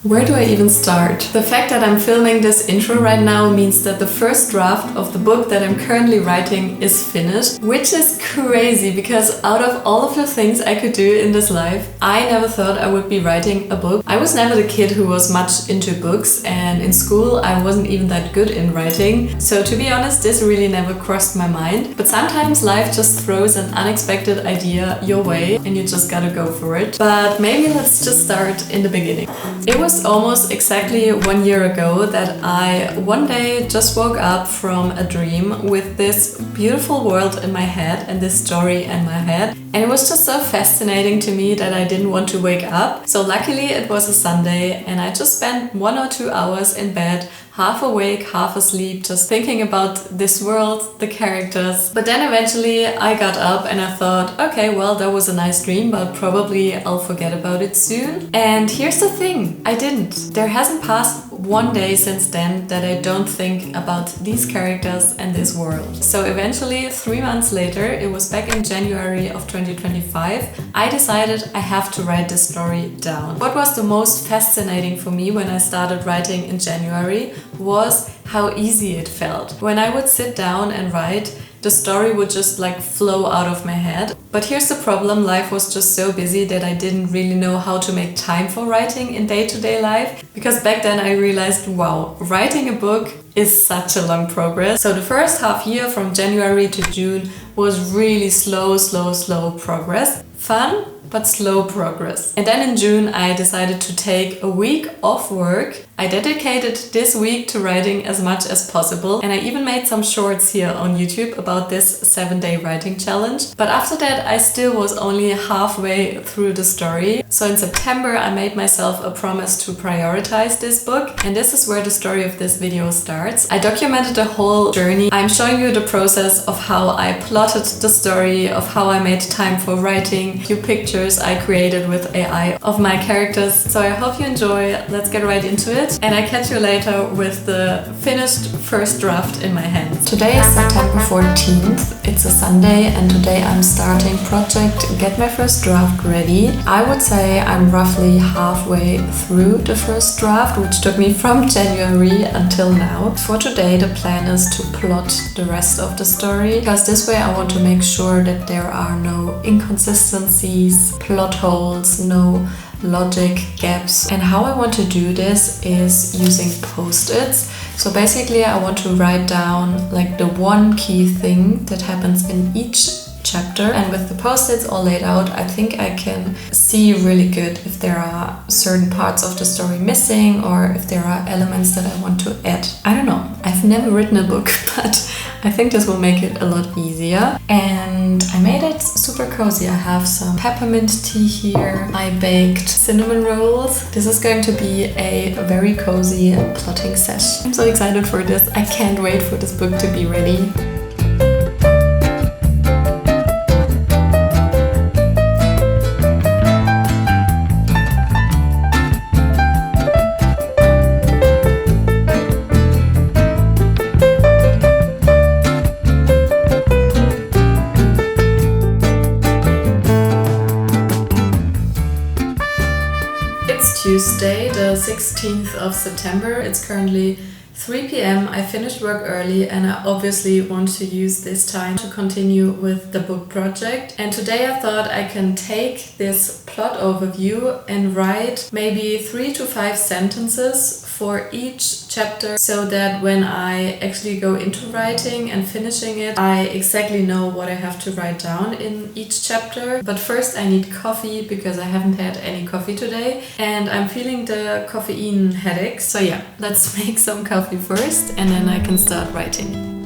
Where do I even start? The fact that I'm filming this intro right now means that the first draft of the book that I'm currently writing is finished, which is crazy because out of all of the things I could do in this life, I never thought I would be writing a book. I was never the kid who was much into books, and in school I wasn't even that good in writing. So to be honest, this really never crossed my mind. But sometimes life just throws an unexpected idea your way and you just gotta go for it. But maybe let's just start in the beginning. It was almost exactly 1 year ago that I one day just woke up from a dream with this beautiful world in my head and this story in my head. And it was just so fascinating to me that I didn't want to wake up. So luckily it was a Sunday and I just spent 1 or 2 hours in bed, half awake, half asleep, just thinking about this world, the characters. But then eventually I got up and I thought, okay, well, that was a nice dream, but probably I'll forget about it soon. And here's the thing, I didn't. There hasn't passed 1 day since then that I don't think about these characters and this world. So eventually, 3 months later, it was back in January of 2025, I decided I have to write this story down. What was the most fascinating for me when I started writing in January was how easy it felt. When I would sit down and write, the story would just like flow out of my head. But here's the problem, life was just so busy that I didn't really know how to make time for writing in day-to-day life. Because back then I realized, wow, writing a book is such a long progress. So the first half year from January to June was really slow progress. Fun, but slow progress. And then in June I decided to take a week off work. I dedicated this week to writing as much as possible, and I even made some shorts here on YouTube about this 7-day writing challenge. But after that I still was only halfway through the story. So in September I made myself a promise to prioritize this book, and this is where the story of this video starts. I documented the whole journey. I'm showing you the process of how I plotted the story, of how I made time for writing, few pictures I created with AI of my characters. So I hope you enjoy. Let's get right into it. And I catch you later with the finished first draft in my hands. Today is September 14th. It's a Sunday and today I'm starting project Get My First Draft Ready. I would say I'm roughly halfway through the first draft, which took me from January until now. For today the plan is to plot the rest of the story, because this way I want to make sure that there are no inconsistencies, plot holes, no logic gaps. And how I want to do this is using post-its. So basically I want to write down like the one key thing that happens in each chapter, and with the post-its all laid out I think I can see really good if there are certain parts of the story missing or if there are elements that I want to add. I don't know, I've never written a book, but I think this will make it a lot easier. And I made it super cozy. I have some peppermint tea here. I baked cinnamon rolls. This is going to be a very cozy plotting session. I'm so excited for this. I can't wait for this book to be ready. Tuesday, the 16th of September. It's currently 3 p.m. I finished work early and I obviously want to use this time to continue with the book project. And today I thought I can take this plot overview and write maybe 3 to 5 sentences for each chapter, so that when I actually go into writing and finishing it, I exactly know what I have to write down in each chapter. But first I need coffee because I haven't had any coffee today and I'm feeling the caffeine headache. So yeah, let's make some coffee first and then I can start writing.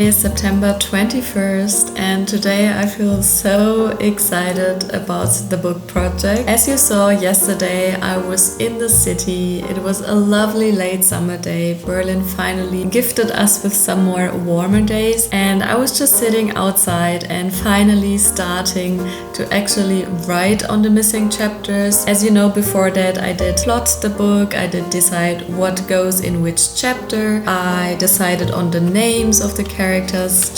is September 21st and today I feel so excited about the book project. As you saw yesterday, I was in the city. It was a lovely late summer day. Berlin finally gifted us with some more warmer days and I was just sitting outside and finally starting to actually write on the missing chapters. As you know, before that I did plot the book, I did decide what goes in which chapter, I decided on the names of the characters,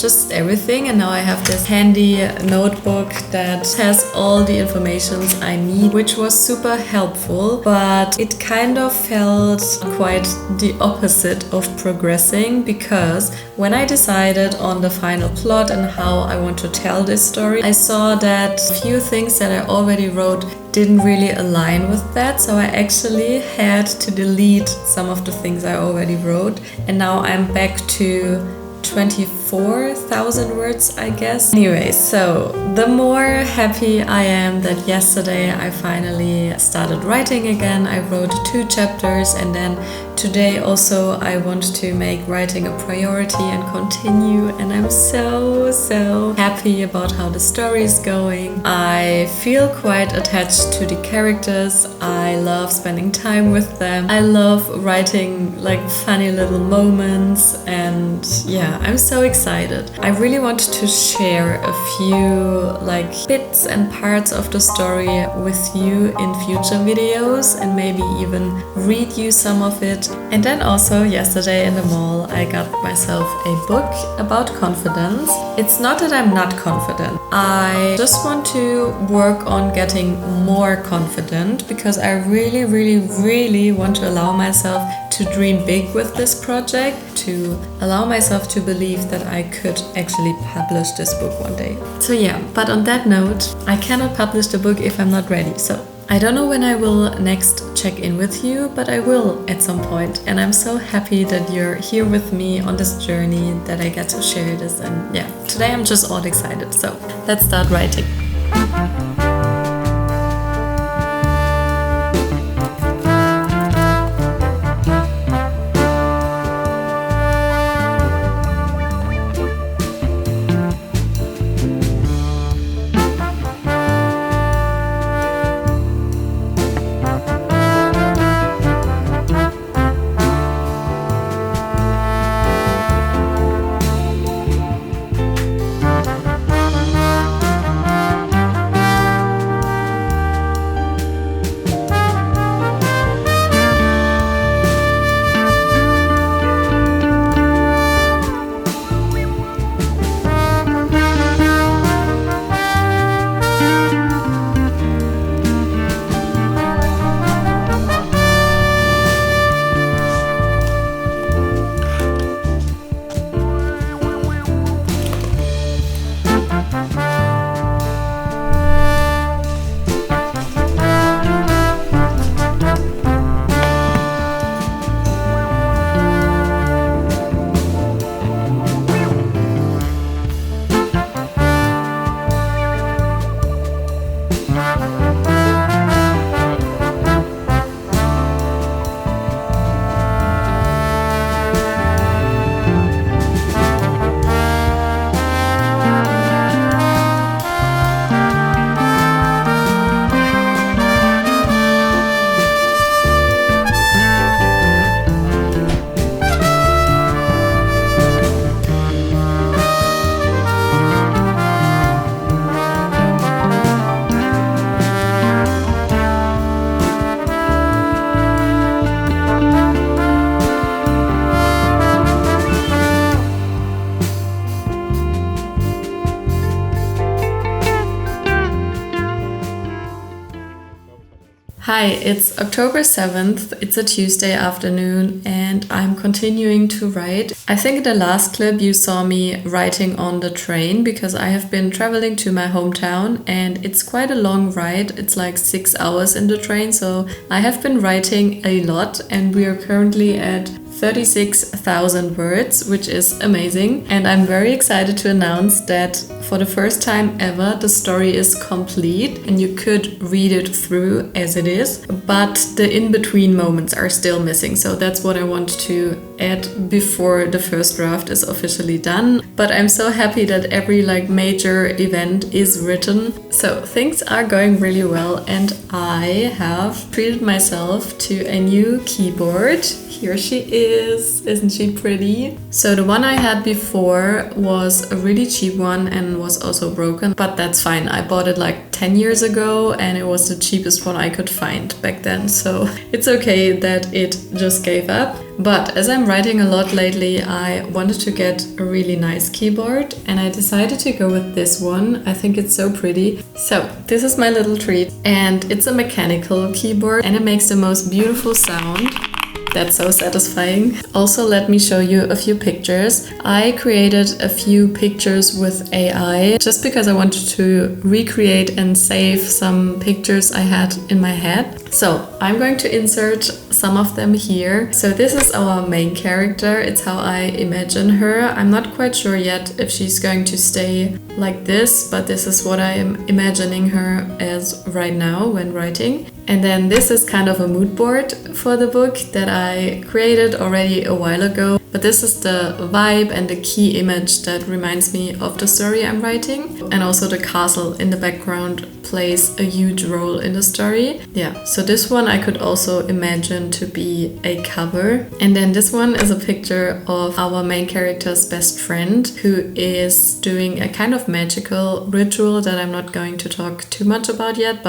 just everything, and now I have this handy notebook that has all the informations I need, which was super helpful, but it kind of felt quite the opposite of progressing, because when I decided on the final plot and how I want to tell this story, I saw that a few things that I already wrote didn't really align with that, so I actually had to delete some of the things I already wrote, and now I'm back to 24,000 words, I guess. Anyway, so the more happy I am that yesterday I finally started writing again. I wrote 2 chapters and then today also I want to make writing a priority and continue, and I'm so happy about how the story is going. I feel quite attached to the characters. I love spending time with them. I love writing like funny little moments, and yeah, I'm so excited. I really want to share a few like bits and parts of the story with you in future videos and maybe even read you some of it. And then also yesterday in the mall I got myself a book about confidence. It's not that I'm not confident. I just want to work on getting more confident because I really want to allow myself to dream big with this project, to allow myself to believe that I could actually publish this book one day. So yeah, but on that note, I cannot publish the book if I'm not ready. So I don't know when I will next check in with you, but I will at some point. And I'm so happy that you're here with me on this journey, that I get to share this. And yeah, today I'm just all excited. So let's start writing. Hi, it's October 7th, it's a Tuesday afternoon and I'm continuing to write. I think in the last clip you saw me writing on the train because I have been traveling to my hometown and it's quite a long ride. It's like 6 hours in the train, so I have been writing a lot and we are currently at 36,000 words, which is amazing. And I'm very excited to announce that for the first time ever, the story is complete and you could read it through as it is, but the in-between moments are still missing. So that's what I want to add before the first draft is officially done. But I'm so happy that every major event is written. So things are going really well, and I have treated myself to a new keyboard. Here she is. Isn't she pretty? So the one I had before was a really cheap one and was also broken, but that's fine. I bought it 10 years ago and it was the cheapest one I could find back then. So it's okay that it just gave up. But as I'm writing a lot lately, I wanted to get a really nice keyboard and I decided to go with this one. I think it's so pretty. So this is my little treat, and it's a mechanical keyboard and it makes the most beautiful sound. That's so satisfying. Also, let me show you a few pictures. I created a few pictures with AI just because I wanted to recreate and save some pictures I had in my head. So I'm going to insert some of them here. So this is our main character. It's how I imagine her. I'm not quite sure yet if she's going to stay like this, but this is what I am imagining her as right now when writing. And then this is kind of a mood board for the book that I created already a while ago. But this is the vibe and the key image that reminds me of the story I'm writing. And also the castle in the background plays a huge role in the story. Yeah, so this one I could also imagine to be a cover. And then this one is a picture of our main character's best friend, who is doing a kind of magical ritual that I'm not going to talk too much about yet.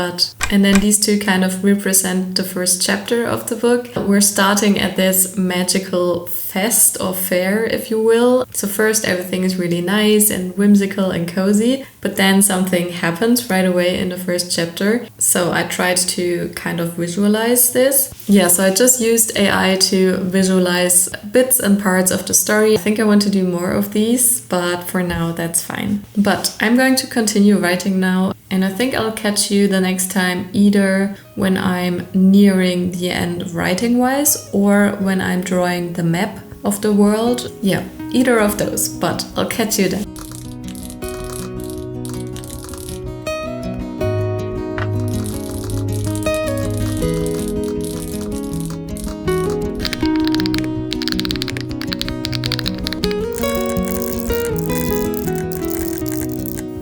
And then these two kind of represent the first chapter of the book. We're starting at this magical fest or fair, if you will. So first everything is really nice and whimsical and cozy, but then something happens right away in the first chapter. So I tried to kind of visualize this. Yeah, so I just used AI to visualize bits and parts of the story. I think I want to do more of these, but for now that's fine. But I'm going to continue writing now, and I think I'll catch you the next time either when I'm nearing the end writing-wise or when I'm drawing the map of the world. Yeah, either of those, but I'll catch you then.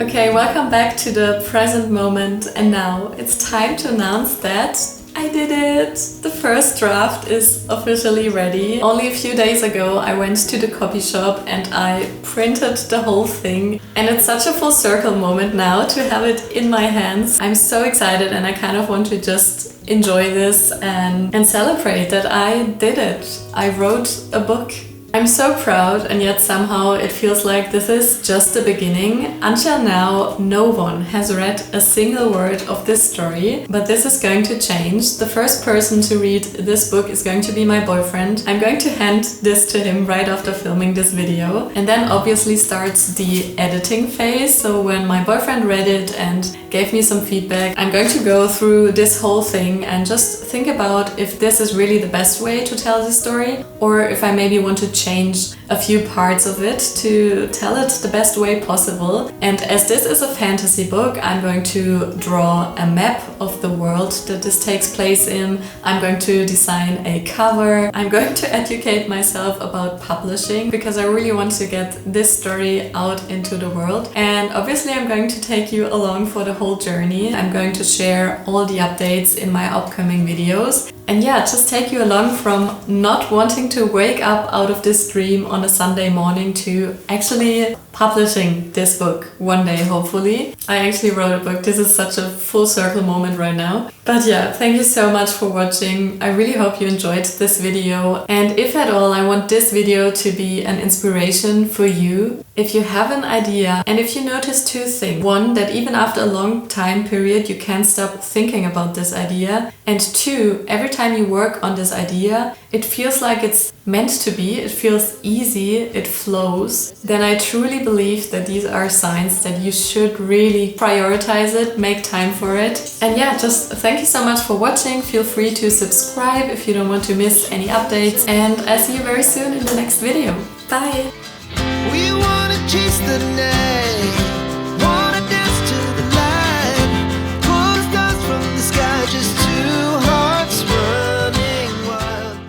Okay, welcome back to the present moment, and now it's time to announce that I did it! The first draft is officially ready. Only a few days ago I went to the copy shop and I printed the whole thing, and it's such a full circle moment now to have it in my hands. I'm so excited and I kind of want to just enjoy this and celebrate that I did it. I wrote a book. I'm so proud, and yet somehow it feels like this is just the beginning. Until now, no one has read a single word of this story, but this is going to change. The first person to read this book is going to be my boyfriend. I'm going to hand this to him right after filming this video, and then obviously starts the editing phase. So when my boyfriend read it and gave me some feedback, I'm going to go through this whole thing and just think about if this is really the best way to tell the story, or if I maybe want to change a few parts of it to tell it the best way possible. And as this is a fantasy book, I'm going to draw a map of the world that this takes place in. I'm going to design a cover. I'm going to educate myself about publishing because I really want to get this story out into the world. And obviously I'm going to take you along for the whole journey. I'm going to share all the updates in my upcoming videos. And yeah, just take you along from not wanting to wake up out of this dream on a Sunday morning to actually publishing this book one day, hopefully. I actually wrote a book. This is such a full circle moment right now. But yeah, thank you so much for watching. I really hope you enjoyed this video. And if at all, I want this video to be an inspiration for you. If you have an idea and if you notice two things. One, that even after a long time period, you can't stop thinking about this idea. And two, every time you work on this idea, it feels like it's meant to be, it feels easy, it flows, then I truly believe that these are signs that you should really prioritize it, make time for it. And yeah, just thank you so much for watching. Feel free to subscribe if you don't want to miss any updates, and I'll see you very soon in the next video. Bye! We wanna chase the night.